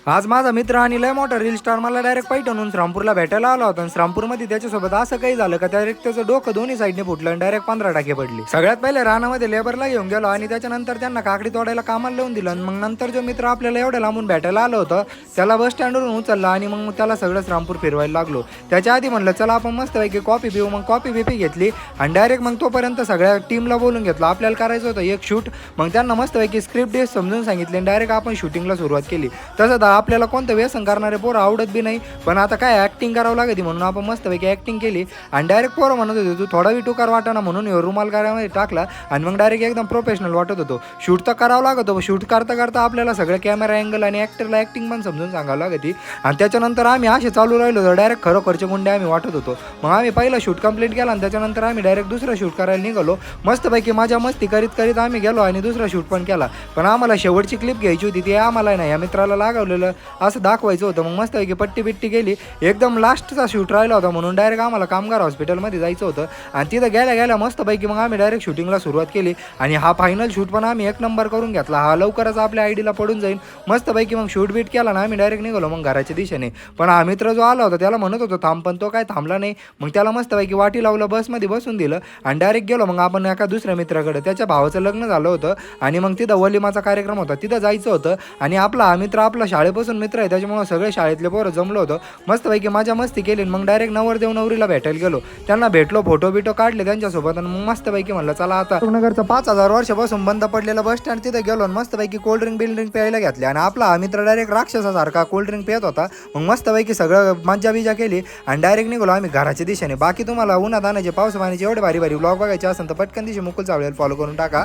आज माझा मित्र आणि लय मोठा रील स्टार मला डायरेक्ट पैठणहून श्रामपूरला भेटायला आला होता आणि श्रामपूरमध्ये त्याच्यासोबत असं काही झालं का डायरेक्ट त्याचं डोकं दोन्ही साईडने फुटलं आणि डायरेक्ट 15 टाके पडली. सगळ्यात पहिले रानामध्ये लेबरला घेऊन गेलो आणि त्याच्यानंतर त्यांना काकडी तोडायला कामाला लावून दिलं. आणि मग नंतर जो मित्र आपल्याला एवढ्या लांबून भेटायला आलं होतं त्याला बस स्टँडवरून उचलला आणि मग त्याला सगळं श्रामपूर फिरवायला लागलो. त्याच्या आधी म्हणलं चला आपण मस्तपैकी कॉफी पिऊ. मग कॉफी बिपी घेतली आणि डायरेक्ट मग तोपर्यंत सगळ्या टीमला बोलून घेतलं. आपल्याला करायचं होतं एक शूट. मग त्यांना मस्तपैकी स्क्रिप्ट डेस समजून सांगितले आणि डायरेक्ट आपण शूटिंगला सुरुवात केली. तसं आपल्याला कोणतं व्यसन करणारे पोरं आवडत बी नाही, पण आता काय ऍक्टिंग करावं लागते म्हणून आपण मस्तपैकी ऍक्टिंग केली. आणि डायरेक्ट पोरं म्हणत होते तू थोडा बी टुकार वाटाना म्हणून रुमाल करामध्ये टाकला आणि मग डायरेक्ट एकदम प्रोफेशनल वाटत होतो. शूट तर करावं लागत होतं. शूट करता करता आपल्याला सगळं कॅमेरा अँगल आणि ॲक्टरला ॲक्टिंग पण समजून सांगावं लागते. आणि त्याच्यानंतर आम्ही असे चालू राहिलो तर डायरेक्ट खरोखरचे गुंडे आम्ही वाटत होतो. मग आम्ही पहिला शूट कंप्लीट केला आणि त्याच्यानंतर आम्ही डायरेक्ट दुसरा शूट करायला निघालो. मस्तपैकी माझ्या मस्ती करीत करीत आम्ही गेलो आणि दुसरा शूट पण केला. पण आम्हाला शेवटची क्लिप घ्यायची होती ती आम्हाला नाही या मित्राला लागवलेलं असं दाखवायचं होतं. मग मस्तपैकी पट्टी बिट्टी गेली. एकदम लास्टचा शूट राहिला होता म्हणून डायरेक्ट आम्हाला कामगार हॉस्पिटलमध्ये जायचं होतं. आणि तिथं गेल्या गेल्या मस्तपैकी मग आम्ही डायरेक्ट शूटिंगला सुरुवात केली. आणि हा फायनल शूट पण आम्ही एक नंबर करून घेतला. हा लवकरच आपल्या आयडीला पडून जाईल. मस्तपैकी मग शूट बीट केला ना आम्ही डायरेक्ट निघालो मग घराच्या दिशेने. पण हा मित्र जो आला होता त्याला म्हणत होतो थांब, पण तो काय थांबला नाही. मग त्याला मस्तपैकी वाटी लावलं, बसमध्ये बसून दिलं आणि डायरेक्ट गेलो मग आपण एका दुसऱ्या मित्राकडे. त्याच्या भावाचं लग्न झालं होतं आणि मग तिथं वलिमाचा कार्यक्रम होता, तिथं जायचं होतं. आणि आपला हा मित्र आपला शाळेपासून मित्र आहे त्याच्यामुळे सगळे शाळेतले पोरं जमलो होतं. मस्तपैकी माझ्या मस्ती केली. मग डायरेक्ट नवरदेव नवरीला भेटायला गेलो. त्यांना भेटलो, फोटो बिटो काढले त्यांच्यासोबत. आणि मग मस्तपैकी म्हणलं चला आता नगरचं 5000 वर्षापासून बंद पडलेलं बस स्टँड तिथं गेलो आणि मस्तपैकी कोल्ड्रिंक बिल्ड्रिंक प्यायला घेतले. आणि आपला हा मित्र डायरेक्ट राक्षसासारखा कोल्ड्रिंक पियत होता. मग मस्तपैकी सगळं मज्जा बिजा केली आणि डायरेक्ट निघालो आम्ही घराच्या दिशेने. बाकी तुम्हाला उन्हात आणायचे पाऊस पाण्याचे एवढे भारी भारी ब्लॉग बघायचे असेल तर पटकन दिवशी मुकुल चावलेल फॉलो करून टाका.